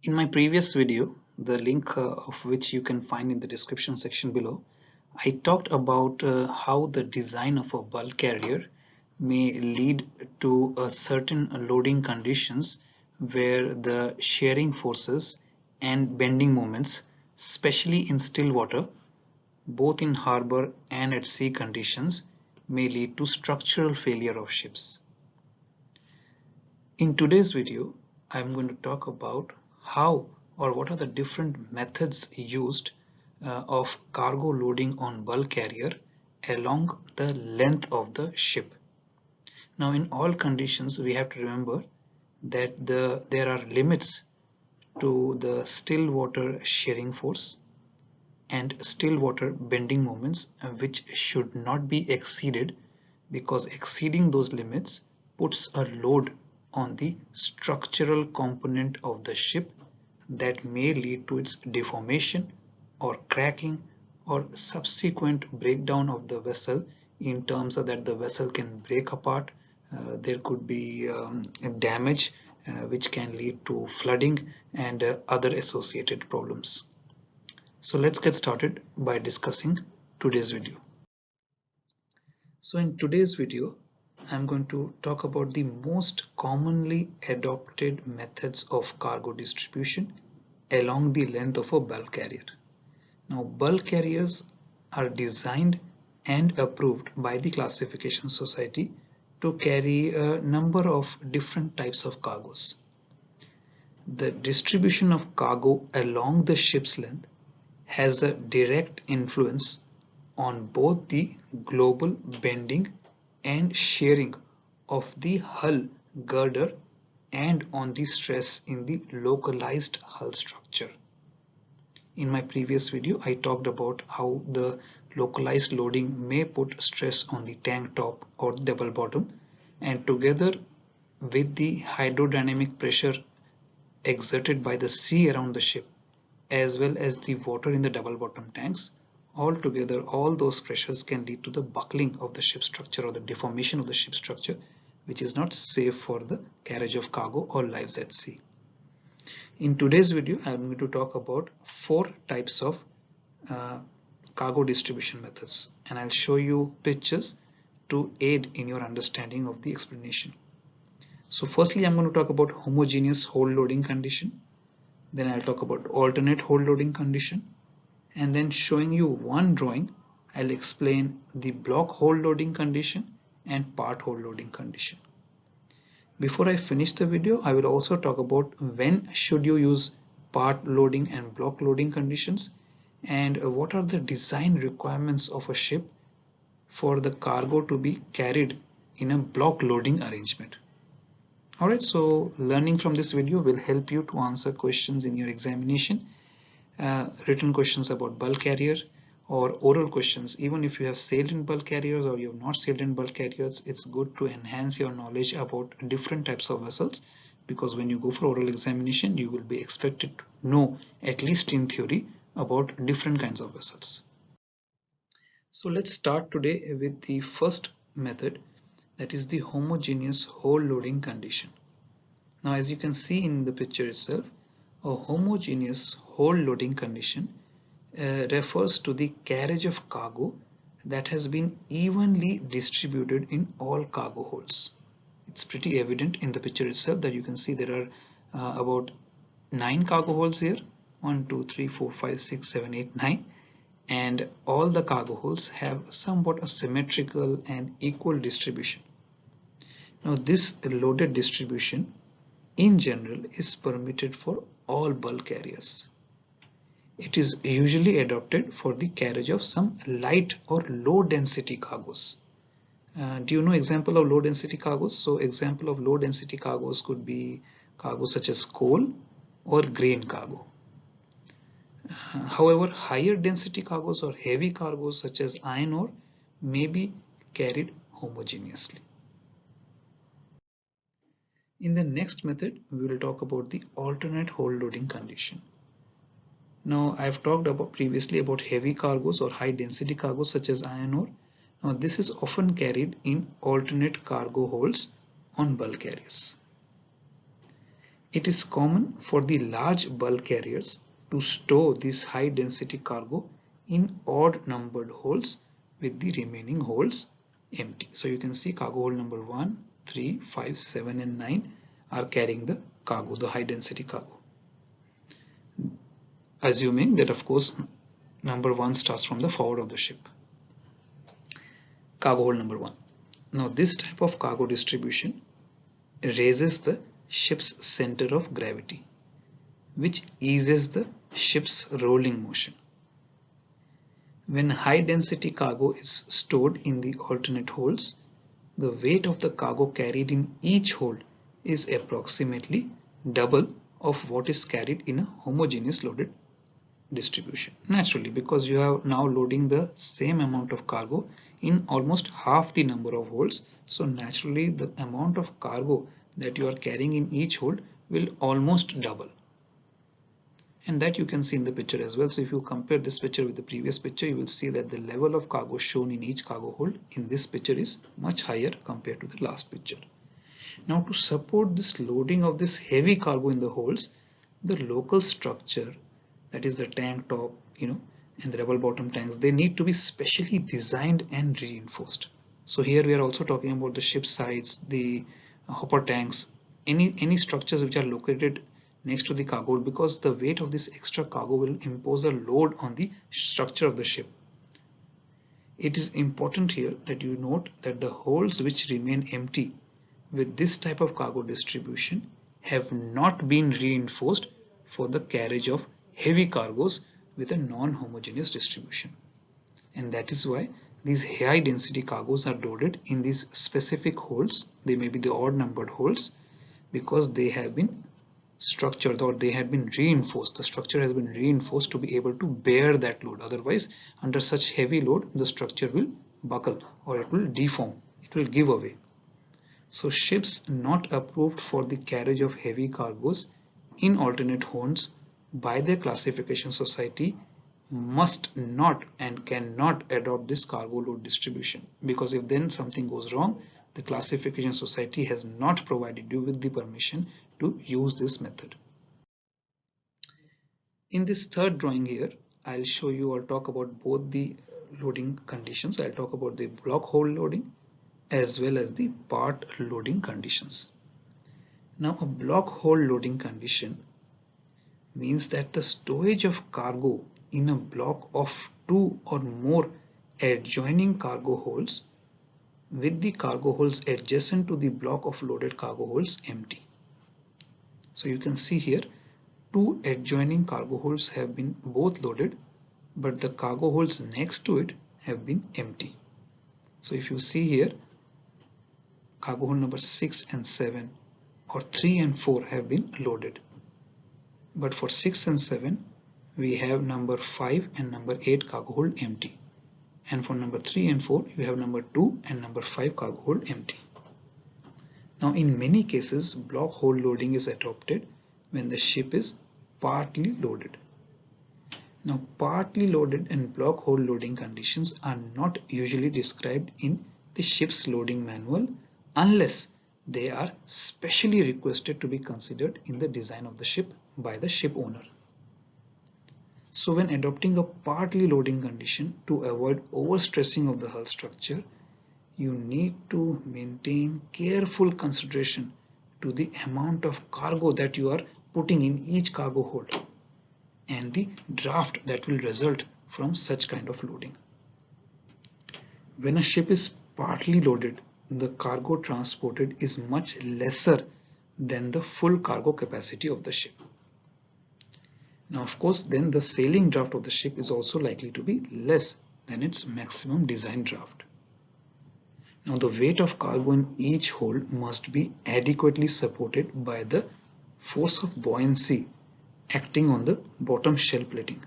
In my previous video, the link of which you can find in the description section below, I talked about how the design of a bulk carrier may lead to a certain loading conditions where the shearing forces and bending moments, especially in still water, both in harbor and at sea conditions, may lead to structural failure of ships. In today's video, I'm going to talk about how or what are the different methods used of cargo loading on bulk carrier along the length of the ship. Now, in all conditions, we have to remember that there are limits to the still water shearing force and still water bending moments which should not be exceeded, because exceeding those limits puts a load on the structural component of the ship that may lead to its deformation or cracking or subsequent breakdown of the vessel, in terms of that the vessel can break apart. There could be damage which can lead to flooding and other associated problems. So let's get started by discussing today's video. So in today's video, I'm going to talk about the most commonly adopted methods of cargo distribution along the length of a bulk carrier. Now, bulk carriers are designed and approved by the Classification Society to carry a number of different types of cargoes. The distribution of cargo along the ship's length has a direct influence on both the global bending and shearing of the hull girder and on the stress in the localized hull structure. In my previous video, I talked about how the localized loading may put stress on the tank top or double bottom, and together with the hydrodynamic pressure exerted by the sea around the ship, as well as the water in the double bottom tanks, altogether all those pressures can lead to the buckling of the ship structure or the deformation of the ship structure, which is not safe for the carriage of cargo or lives at sea. In today's video, I am going to talk about 4 types of cargo distribution methods, and I'll show you pictures to aid in your understanding of the explanation. So firstly, I'm going to talk about homogeneous hold loading condition. Then I'll talk about alternate hold loading condition, and then showing you one drawing, I'll explain the block hold loading condition and part hold loading condition. Before I finish the video, I will also talk about when should you use part loading and block loading conditions, and what are the design requirements of a ship for the cargo to be carried in a block loading arrangement. Alright, so learning from this video will help you to answer questions in your examination, written questions about bulk carrier or oral questions. Even if you have sailed in bulk carriers or you have not sailed in bulk carriers, it's good to enhance your knowledge about different types of vessels, because when you go for oral examination, you will be expected to know, at least in theory, about different kinds of vessels. So let's start today with the first method, that is the homogeneous hold loading condition. Now, as you can see in the picture itself, a homogeneous hold loading condition refers to the carriage of cargo that has been evenly distributed in all cargo holds. It's pretty evident in the picture itself that you can see there are about 9 cargo holds here, 1, 2, 3, 4, 5, 6, 7, 8, 9, and all the cargo holds have somewhat a symmetrical and equal distribution. Now, this loaded distribution in general is permitted for all bulk carriers. It is usually adopted for the carriage of some light or low density cargoes. Do you know example of low density cargoes? So example of low density cargoes could be cargoes such as coal or grain cargo. However, higher density cargoes or heavy cargoes such as iron ore may be carried homogeneously. In the next method, we will talk about the alternate hold loading condition. Now, I've talked about previously about heavy cargoes or high density cargoes such as iron ore. Now, this is often carried in alternate cargo holds on bulk carriers. It is common for the large bulk carriers to store this high density cargo in odd numbered holds with the remaining holes empty. So you can see cargo hold number 1, 3, 5, 7 and 9 are carrying the cargo, the high density cargo. Assuming that of course number 1 starts from the forward of the ship. Cargo hold number 1. Now this type of cargo distribution raises the ship's center of gravity, which eases the ship's rolling motion. When high density cargo is stored in the alternate holds, the weight of the cargo carried in each hold is approximately double of what is carried in a homogeneous loaded distribution. Naturally, because you are now loading the same amount of cargo in almost half the number of holds, so naturally the amount of cargo that you are carrying in each hold will almost double. And that you can see in the picture as well. So if you compare this picture with the previous picture, you will see that the level of cargo shown in each cargo hold in this picture is much higher compared to the last picture. Now to support this loading of this heavy cargo in the holds, the local structure, that is the tank top, and the double bottom tanks, they need to be specially designed and reinforced. So here we are also talking about the ship sides, the hopper tanks, any structures which are located next to the cargo hold, because the weight of this extra cargo will impose a load on the structure of the ship. It is important here that you note that the holds which remain empty with this type of cargo distribution have not been reinforced for the carriage of heavy cargoes with a non-homogeneous distribution. And that is why these high density cargoes are loaded in these specific holds. They may be the odd numbered holds because they have been structured or they have been reinforced. The structure has been reinforced to be able to bear that load. Otherwise, under such heavy load, the structure will buckle or it will deform. It will give away. So ships not approved for the carriage of heavy cargoes in alternate holds by their classification society must not and cannot adopt this cargo load distribution, because if then something goes wrong, the classification society has not provided you with the permission to use this method. In this third drawing here, I'll show you or talk about both the loading conditions. I'll talk about the block hold loading as well as the part loading conditions. Now a block hold loading condition means that the stowage of cargo in a block of 2 or more adjoining cargo holds with the cargo holds adjacent to the block of loaded cargo holds empty. So you can see here 2 adjoining cargo holds have been both loaded, but the cargo holds next to it have been empty. So if you see here, cargo hold number 6 and 7 or 3 and 4 have been loaded. But for 6 and 7, we have number 5 and number 8 cargo hold empty. And for number 3 and 4, you have number 2 and number 5 cargo hold empty. Now in many cases, block hold loading is adopted when the ship is partly loaded. Now partly loaded and block hold loading conditions are not usually described in the ship's loading manual unless they are specially requested to be considered in the design of the ship by the ship owner. So when adopting a partly loading condition to avoid overstressing of the hull structure, you need to maintain careful consideration to the amount of cargo that you are putting in each cargo hold and the draft that will result from such kind of loading. When a ship is partly loaded, the cargo transported is much lesser than the full cargo capacity of the ship. Now of course then the sailing draft of the ship is also likely to be less than its maximum design draft. Now the weight of cargo in each hold must be adequately supported by the force of buoyancy acting on the bottom shell plating.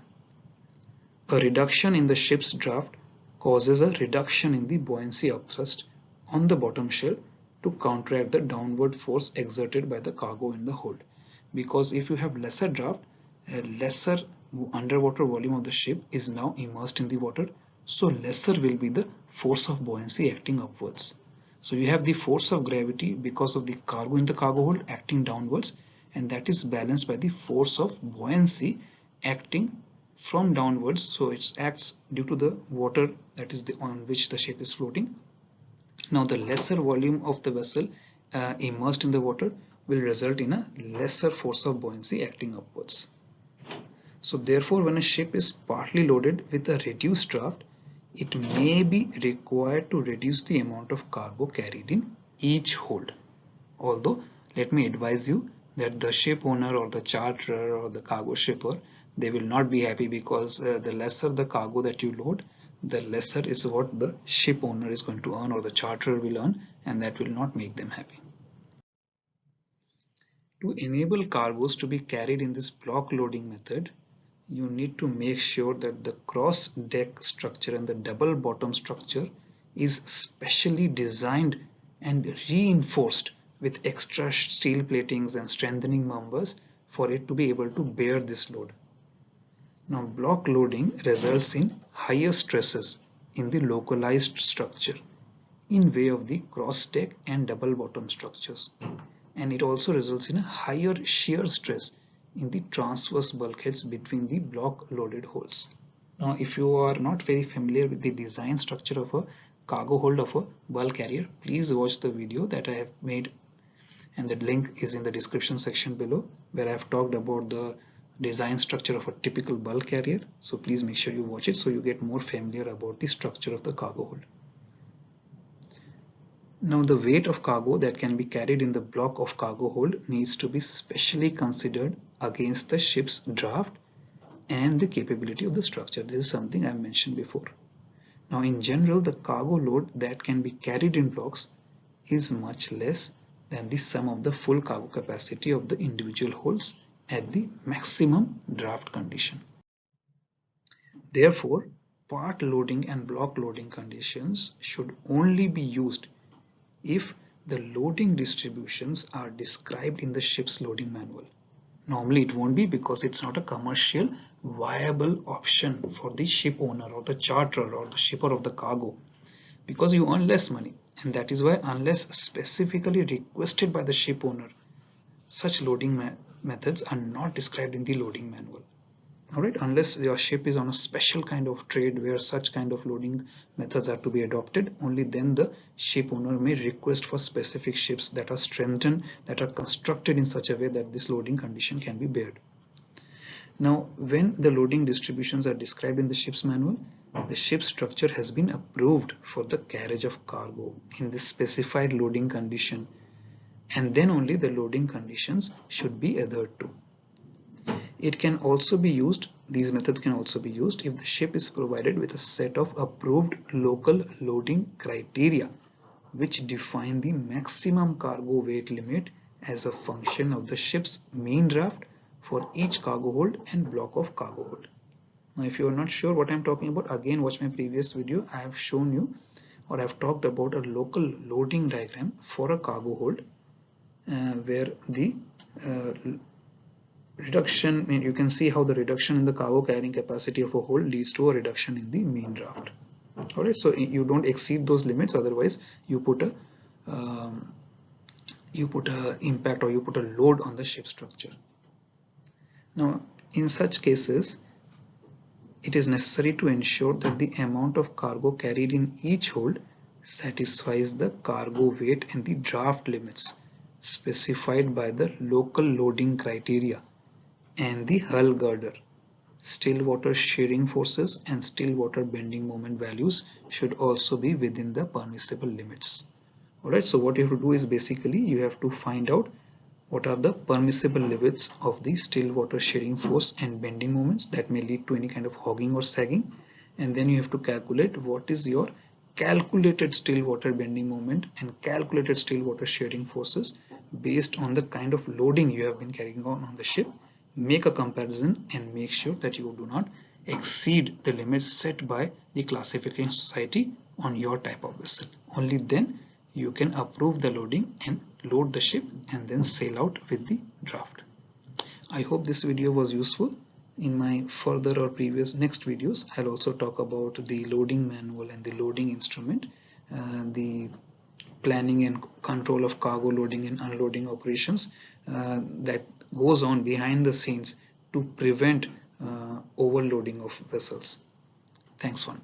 A reduction in the ship's draft causes a reduction in the buoyancy upthrust on the bottom shell to counteract the downward force exerted by the cargo in the hold. Because if you have lesser draft, a lesser underwater volume of the ship is now immersed in the water, so lesser will be the force of buoyancy acting upwards. So you have the force of gravity because of the cargo in the cargo hold acting downwards, and that is balanced by the force of buoyancy acting from downwards. So it acts due to the water that is on which the ship is floating. Now the lesser volume of the vessel immersed in the water will result in a lesser force of buoyancy acting upwards. So therefore, when a ship is partly loaded with a reduced draft, it may be required to reduce the amount of cargo carried in each hold. Although, let me advise you that the ship owner or the charterer or the cargo shipper, they will not be happy, because the lesser the cargo that you load, the lesser is what the ship owner is going to earn or the charterer will earn, and that will not make them happy. To enable cargoes to be carried in this block loading method, you need to make sure that the cross deck structure and the double bottom structure is specially designed and reinforced with extra steel platings and strengthening members for it to be able to bear this load. Now, block loading results in higher stresses in the localized structure in way of the cross deck and double bottom structures, and it also results in a higher shear stress in the transverse bulkheads between the block loaded holes. Now, if you are not very familiar with the design structure of a cargo hold of a bulk carrier, please watch the video that I have made, and the link is in the description section below, where I have talked about the design structure of a typical bulk carrier. So please make sure you watch it so you get more familiar about the structure of the cargo hold. Now, the weight of cargo that can be carried in the block of cargo hold needs to be specially considered against the ship's draft and the capability of the structure. This is something I mentioned before. Now, in general, the cargo load that can be carried in blocks is much less than the sum of the full cargo capacity of the individual holds at the maximum draft condition. Therefore, part loading and block loading conditions should only be used if the loading distributions are described in the ship's loading manual. Normally it won't be, because it's not a commercial viable option for the ship owner or the charterer or the shipper of the cargo, because you earn less money, and that is why, unless specifically requested by the ship owner, such loading methods are not described in the loading manual. Alright, unless your ship is on a special kind of trade where such kind of loading methods are to be adopted, only then the ship owner may request for specific ships that are strengthened, that are constructed in such a way that this loading condition can be bared. Now, when the loading distributions are described in the ship's manual, the ship's structure has been approved for the carriage of cargo in the specified loading condition, and then only the loading conditions should be adhered to. It can also be used, these methods can also be used if the ship is provided with a set of approved local loading criteria which define the maximum cargo weight limit as a function of the ship's main draft for each cargo hold and block of cargo hold. Now, if you are not sure what I am talking about, again watch my previous video. I have shown you, or I have talked about, a local loading diagram for a cargo hold where the reduction, you can see how the reduction in the cargo carrying capacity of a hold leads to a reduction in the main draft. Alright, so you don't exceed those limits, otherwise you put a impact, or you put a load on the ship structure. Now, in such cases, it is necessary to ensure that the amount of cargo carried in each hold satisfies the cargo weight and the draft limits specified by the local loading criteria and the hull girder. Still water shearing forces and still water bending moment values should also be within the permissible limits. Alright, so what you have to do is, basically you have to find out what are the permissible limits of the still water shearing force and bending moments that may lead to any kind of hogging or sagging, and then you have to calculate what is your calculated still water bending moment and calculated still water shearing forces based on the kind of loading you have been carrying on the ship. Make a comparison and make sure that you do not exceed the limits set by the classification society on your type of vessel. Only then you can approve the loading and load the ship and then sail out with the draft. I hope this video was useful. In my further or previous next videos, I'll also talk about the loading manual and the loading instrument, the planning and control of cargo loading and unloading operations that goes on behind the scenes to prevent overloading of vessels. Thanks, one.